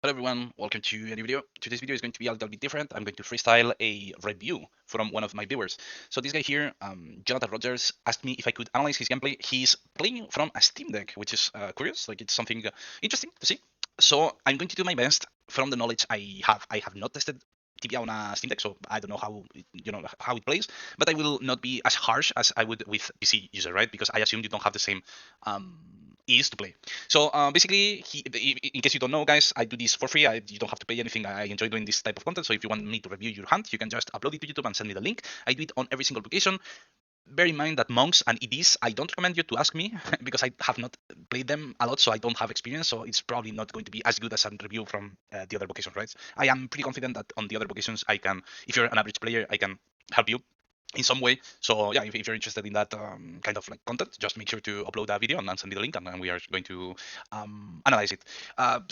Hello everyone, welcome to a new video. Today's video is going to be a little bit different. I'm going to freestyle a review from one of my viewers. So this guy here, Jonathan Rogers, asked me if I could analyze his gameplay. He's playing from a Steam Deck, which is curious, like it's something interesting to see. So I'm going to do my best from the knowledge I have. I have not tested Tibia on a Steam Deck, so I don't know how it plays, but I will not be as harsh as I would with PC user, right? Because I assume you don't have the same ease to play. So basically, in case you don't know, guys, I do this for free. You don't have to pay anything. I enjoy doing this type of content. So if you want me to review your hunt, you can just upload it to YouTube and send me the link. I do it on every single location. Bear in mind that monks and EDs, I don't recommend you to ask me because I have not played them a lot, so I don't have experience. So it's probably not going to be as good as a review from the other vocations, right? I am pretty confident that on the other vocations, I can, if you're an average player, I can help you in some way. So yeah, if you're interested in that kind of like content, just make sure to upload that video and send me the link, and we are going to analyze it.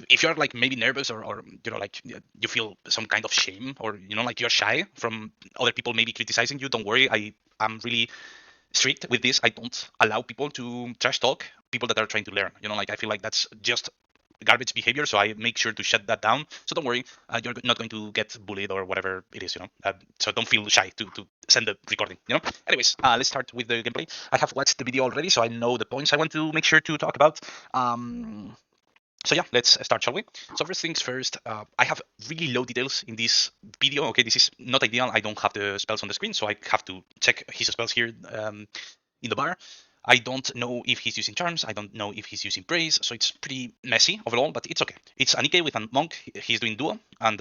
If you're like maybe nervous or like you feel some kind of shame, or like you're shy from other people maybe criticizing you, don't worry. I am really strict with this. I don't allow people to trash talk people that are trying to learn. Like I feel like that's just garbage behavior, so I make sure to shut that down. So don't worry, you're not going to get bullied or whatever it is. So don't feel shy to send the recording. Anyways, let's start with the gameplay. I have watched the video already, so I know the points I want to make sure to talk about. So yeah, let's start, shall we? So first things first, I have really low details in this video. Okay, this is not ideal. I don't have the spells on the screen, so I have to check his spells here in the bar. I don't know if he's using charms. I don't know if he's using praise. So it's pretty messy overall, but it's okay. It's a Nikke with a monk. He's doing duo, and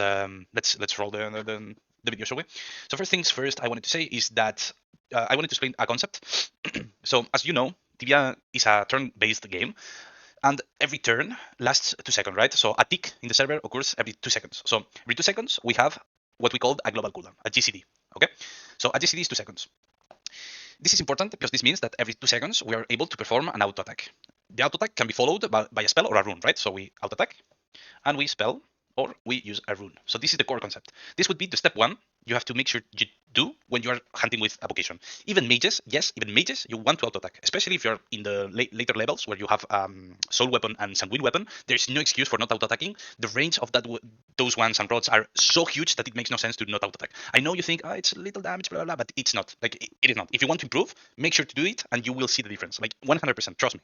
let's roll the video, shall we? So first things first, I wanted to say is that I wanted to explain a concept. So as you know, Tibia is a turn-based game, and every turn lasts 2 seconds, right? So a tick in the server occurs every 2 seconds. So every 2 seconds we have what we call a global cooldown, a GCD. Okay, so a GCD is 2 seconds. This is important because this means that every 2 seconds we are able to perform an auto attack. The auto attack can be followed by a spell or a rune, right? So we auto attack and we spell or we use a rune. So this is the core concept. This would be the step one you have to make sure you do when you are hunting with a vocation. Even mages, yes, even mages, you want to auto attack, especially if you're in the later levels where you have soul weapon and sanguine weapon. There's no excuse for not auto attacking. The range of those ones and rods are so huge that it makes no sense to not auto attack. I know you think, oh, it's little damage, blah, blah, blah, but it's not. Like it is not. If you want to improve, make sure to do it, and you will see the difference. Like 100%, trust me.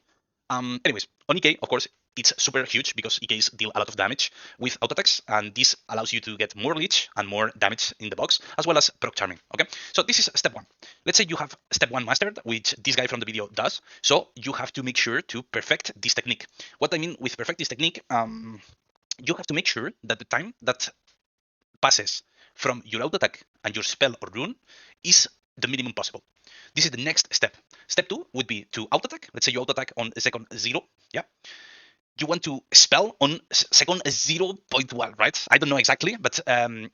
Anyways, on EK, of course, it's super huge because EKs deal a lot of damage with auto attacks, and this allows you to get more leech and more damage in the box, as well as proc charming. Okay, so this is step one. Let's say you have step one mastered, which this guy from the video does. So you have to make sure to perfect this technique. What I mean with perfect this technique, you have to make sure that the time that passes from your auto attack and your spell or rune is the minimum possible. This is the next step. Step two would be to auto attack. Let's say you auto attack on second 0. Yeah. You want to spell on second 0.1, right? I don't know exactly, but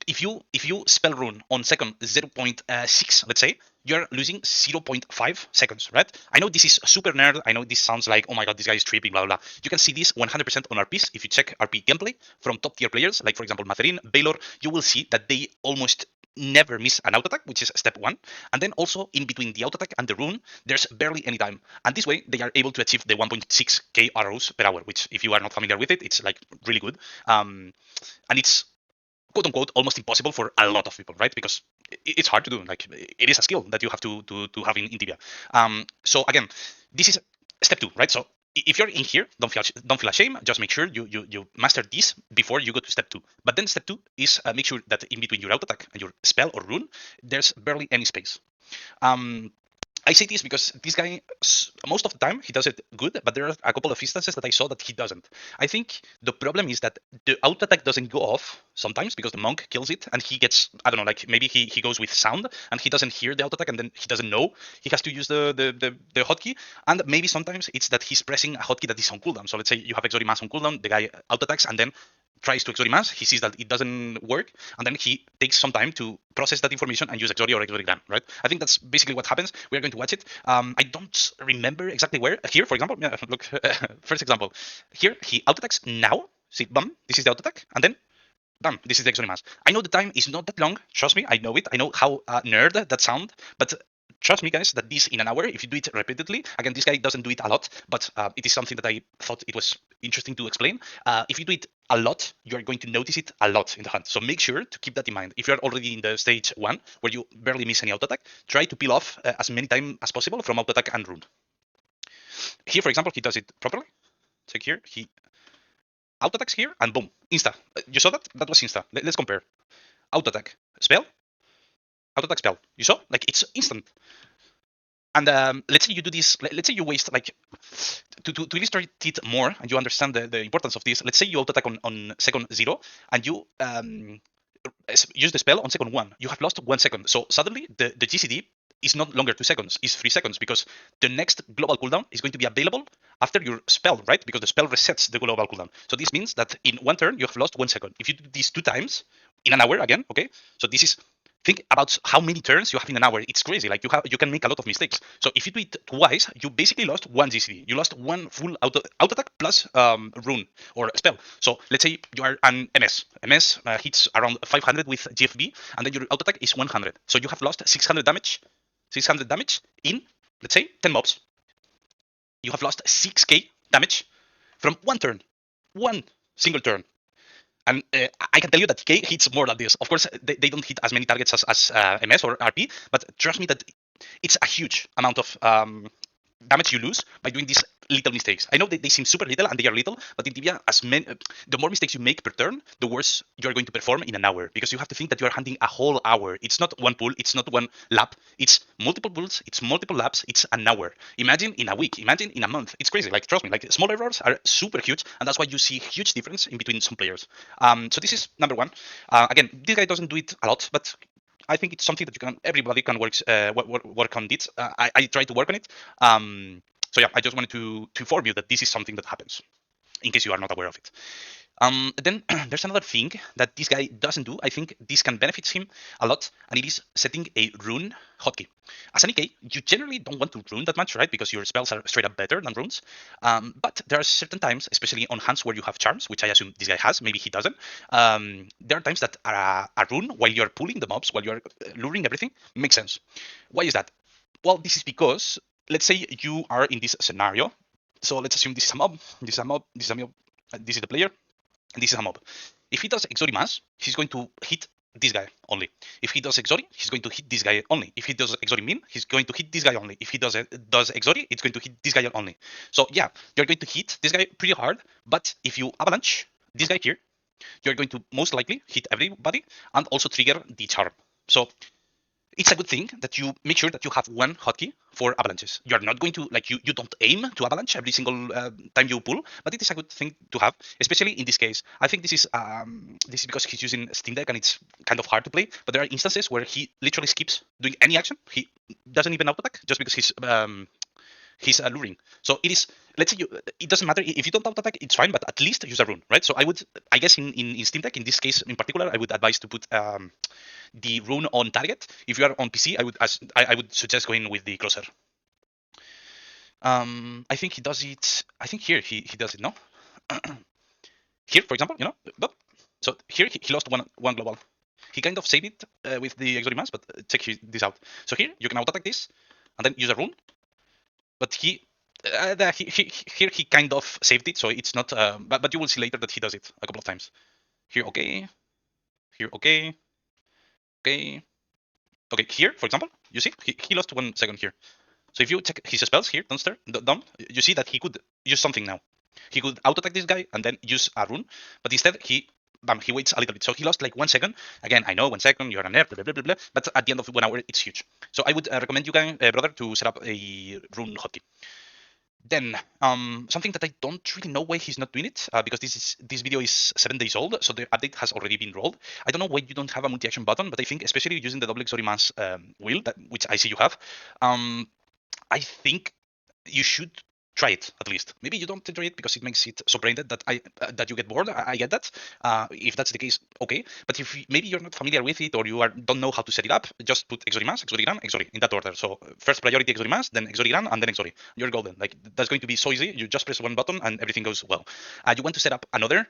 if you spell rune on second 0.6, let's say, you're losing 0.5 seconds, right? I know this is super nerd. I know this sounds like, oh my god, this guy is tripping, blah, blah, blah. You can see this 100% on RPs. If you check RP gameplay from top tier players, like for example, Matherin, Baylor, you will see that they almost never miss an auto attack, which is step one. And then also in between the auto attack and the rune, there's barely any time. And this way, they are able to achieve the 1.6k arrows per hour, which if you are not familiar with it, it's like really good. And it's quote unquote almost impossible for a lot of people, right? Because it's hard to do. Like it is a skill that you have to have in Tibia. So again, this is step two, right? So if you're in here, don't feel ashamed. Just make sure you master this before you go to step two. But then step two is make sure that in between your auto attack and your spell or rune, there's barely any space. I say this because this guy, most of the time, he does it good, but there are a couple of instances that I saw that he doesn't. I think the problem is that the auto attack doesn't go off sometimes because the monk kills it and he gets, I don't know, like maybe he goes with sound and he doesn't hear the auto attack and then he doesn't know he has to use the hotkey. And maybe sometimes it's that he's pressing a hotkey that is on cooldown. So let's say you have Exorimass on cooldown, the guy auto attacks and then tries to Exorimass, he sees that it doesn't work, and then he takes some time to process that information and use Exori or Exorigram, right? I think that's basically what happens. We are going to watch it. I don't remember exactly where. Here, for example, yeah, look, first example. Here, he auto attacks now. See, bam, this is the auto attack, and then bam, this is the Exorimass. I know the time is not that long. Trust me, I know it. I know how nerd that sound, but trust me, guys, that this in an hour, if you do it repeatedly, again, this guy doesn't do it a lot, but it is something that I thought it was interesting to explain. If you do it a lot, you are going to notice it a lot in the hunt. So make sure to keep that in mind. If you are already in the stage 1, where you barely miss any auto attack, try to peel off as many times as possible from auto attack and rune. Here, for example, he does it properly. Check here, he auto attacks here, and boom, insta. You saw that? That was insta. Let's compare. Auto attack, spell, auto attack, spell. You saw? Like, it's instant. And let's say you do this, let's say you waste, like, to illustrate it more and you understand the importance of this, let's say you auto attack on second 0 and you use the spell on second 1. You have lost 1 second. So suddenly the GCD is not longer 2 seconds, it's 3 seconds, because the next global cooldown is going to be available after your spell, right? Because the spell resets the global cooldown. So this means that in 1 turn, you have lost 1 second. If you do this 2 times in an hour again, okay? So this is, think about how many turns you have in an hour. It's crazy. Like, you can make a lot of mistakes. So if you do it twice, you basically lost 1 GCD. You lost 1 full auto attack plus rune or spell. So let's say you are an MS. MS hits around 500 with GFB, and then your auto attack is 100. So you have lost 600 damage. 600 damage in, let's say, 10 mobs. You have lost 6k damage from 1 turn. 1 single turn. And I can tell you that TK hits more than this. Of course, they don't hit as many targets as MS or RP, but trust me that it's a huge amount of damage you lose by doing these little mistakes. I know they seem super little, and they are little, but in Tibia, the more mistakes you make per turn, the worse you're going to perform in an hour, because you have to think that you are hunting a whole hour. It's not one pull, it's not one lap, it's multiple pulls, it's multiple laps, it's an hour. Imagine in a week, imagine in a month. It's crazy. Like, trust me, like, small errors are super huge, and that's why you see huge difference in between some players. So this is number 1. Again, this guy doesn't do it a lot, but I think it's something that everybody can work on it. I try to work on it. So yeah, I just wanted to inform you that this is something that happens, in case you are not aware of it. Then there's another thing that this guy doesn't do. I think this can benefit him a lot, and it is setting a rune hotkey. As an EK, you generally don't want to rune that much, right? Because your spells are straight up better than runes. But there are certain times, especially on hands where you have charms, which I assume this guy has, maybe he doesn't. There are times that a rune, while you're pulling the mobs, while you're luring everything, makes sense. Why is that? Well, this is because, let's say you are in this scenario. So let's assume this is a mob, this is a mob, this is a mob, this is the player, and this is a mob. If he does Exotic he's going to hit this guy only. If he does Exotic, he's going to hit this guy only. If he does Exotic Min, he's going to hit this guy only. If he does Exotic, it's going to hit this guy only. So yeah, you're going to hit this guy pretty hard, but if you avalanche this guy here, you're going to most likely hit everybody and also trigger the charm. So it's a good thing that you make sure that you have one hotkey for avalanches. You're not going to, like, you don't aim to avalanche every single time you pull, but it is a good thing to have, especially in this case. I think this is because he's using Steam Deck and it's kind of hard to play, but there are instances where he literally skips doing any action. He doesn't even auto attack just because he's luring. So it is, let's say it doesn't matter if you don't auto attack, it's fine, but at least use a rune, right? So I guess in Steam Deck, in this case in particular, I would advise to put the rune on target. If you are on PC, I would suggest going with the Crosshair. I think he does it. I think here he does it. No, here for example, so here he lost one global. He kind of saved it with the Exotic Mass, but check this out. So here you can auto attack this, and then use a rune. But here he kind of saved it, so it's not. But you will see later that he does it a couple of times. Here, okay. Here, okay. Okay. Okay, here, for example, you see, he lost 1 second here. So if you check his spells here, down, you see that he could use something now. He could auto-attack this guy and then use a rune, but instead he waits a little bit. So he lost like 1 second. Again, I know 1 second, you're an nerf, blah, blah, blah, blah, but at the end of 1 hour, it's huge. So I would recommend you guys, brother, to set up a rune hotkey. Then something that I don't really know why he's not doing it, because this video is 7 days old, so the update has already been rolled. I don't know why you don't have a multi-action button, but I think especially using the double Exotic Mass wheel, which I see you have, I think you should try it at least. Maybe you don't enjoy it because it makes it so brain dead that you get bored. I get that. If that's the case, okay. But if maybe you're not familiar with it or you don't know how to set it up, just put Exotic Mass, Exotic Gran, Exotic in that order. So first priority Exotic Mass, then Exotic Gran, and then Exotic. You're golden. Like, that's going to be so easy. You just press one button and everything goes well. You want to set up another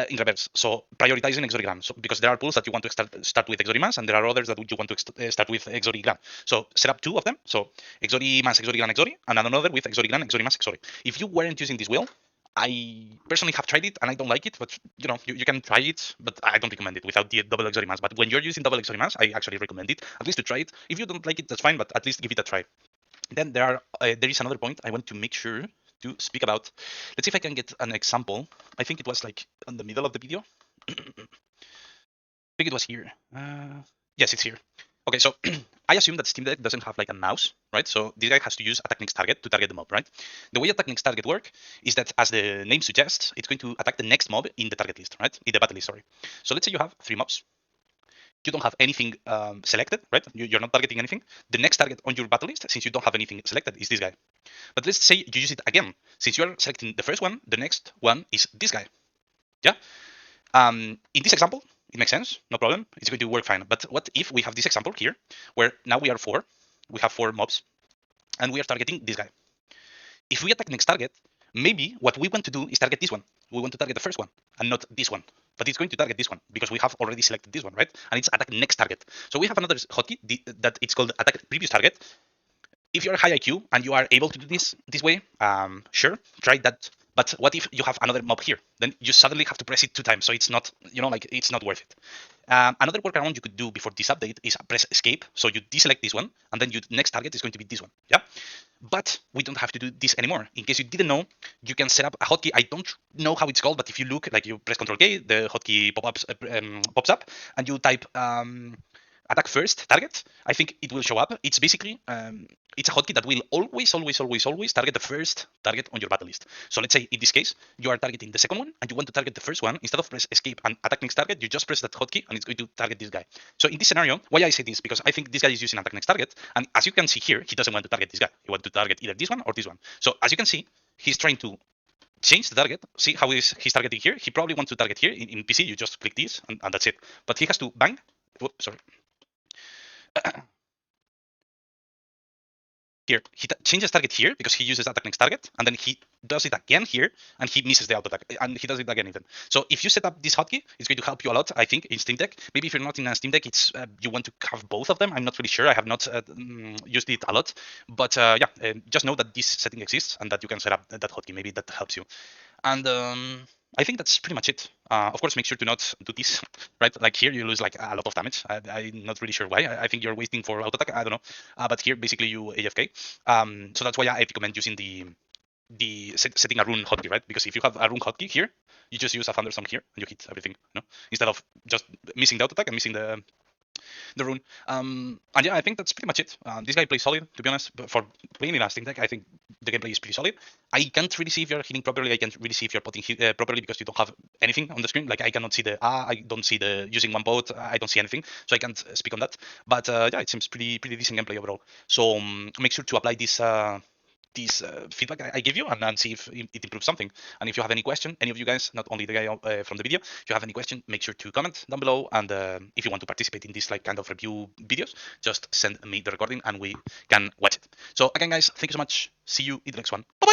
in reverse. So prioritizing Exotic So because there are pools that you want to start with Exotic and there are others that you want to start with Exotic. So set up two of them. So Exotic Exotic, and another with Exotic Exotic. If you weren't using this wheel, I personally have tried it and I don't like it, but you can try it, but I don't recommend it without the double Exotic Mass. But when you're using double Exotic Mass, I actually recommend it, at least to try it. If you don't like it, that's fine, but at least give it a try. Then there is another point I want to make sure to speak about. Let's see if I can get an example. I think it was like in the middle of the video. I think it was here. Yes, it's here. Okay, so I assume that Steam Deck doesn't have like a mouse, right? So this guy has to use attack next target to target the mob, right? The way attack next target work is that, as the name suggests, it's going to attack the next mob in the target list, right? In the battle list, sorry. So let's say you have 3 mobs. You don't have anything selected, right? You're not targeting anything. The next target on your battle list, since you don't have anything selected, is this guy. But let's say you use it again. Since you are selecting the first one, the next one is this guy. Yeah? In this example, it makes sense, no problem. It's going to work fine. But what if we have this example here, where now we are 4, we have 4 mobs, and we are targeting this guy. If we attack next target, maybe what we want to do is target this one. We want to target the first one, and not this one. But it's going to target this one, because we have already selected this one, right? And it's attack next target. So we have another hotkey that it's called attack previous target. If you're high IQ and you are able to do this way, sure, try that. But what if you have another mob here? Then you suddenly have to press it 2 times, so it's not, it's not worth it. Another workaround you could do before this update is press escape. So you deselect this one, and then your next target is going to be this one. Yeah. But we don't have to do this anymore. In case you didn't know, you can set up a hotkey. I don't know how it's called, but if you look, like you press Ctrl K, the hotkey pops up, and you type attack first target. I think it will show up. It's basically it's a hotkey that will always target the first target on your battle list. So let's say in this case you are targeting the second one and you want to target the first one. Instead of press escape and attack next target, you just press that hotkey and it's going to target this guy. So in this scenario, why I say this, because I think this guy is using attack next target, and as you can see here, he doesn't want to target this guy. He wants to target either this one or this one. So as you can see, he's trying to change the target. See how he's targeting here? He probably wants to target here. In PC, you just click this and that's it. But he has to bang. Whoops, sorry. Here, he changes target here because he uses attack next target, and then he does it again here, and he misses the auto attack, and he does it again even. So if you set up this hotkey, it's going to help you a lot, I think, in Steam Deck. Maybe if you're not in a Steam Deck, it's you want to have both of them. I'm not really sure. I have not used it a lot, but yeah, just know that this setting exists and that you can set up that hotkey. Maybe that helps you. And I think that's pretty much it. Of course, make sure to not do this, right? Like here, you lose like a lot of damage. I'm not really sure why. I think you're waiting for auto attack. I don't know. But here, basically, you AFK. So that's why I recommend using setting a rune hotkey, right? Because if you have a rune hotkey here, you just use a thunderstorm here and you hit everything, instead of just missing the auto attack and missing the rune. And yeah, I think that's pretty much it. This guy plays solid, to be honest. But for playing in a Steam Deck, I think the gameplay is pretty solid. I can't really see if you're hitting properly. I can't really see if you're potting properly because you don't have anything on the screen. Like I cannot see I don't see the using one boat. I don't see anything, so I can't speak on that. But yeah, it seems pretty decent gameplay overall. So make sure to apply this feedback I give you and see if it improves something. And if you have any question, any of you guys, not only the guy from the video, if you have any question, make sure to comment down below. And if you want to participate in this like kind of review videos, just send me the recording and we can watch it. So again, guys, thank you so much. See you in the next one. Bye bye.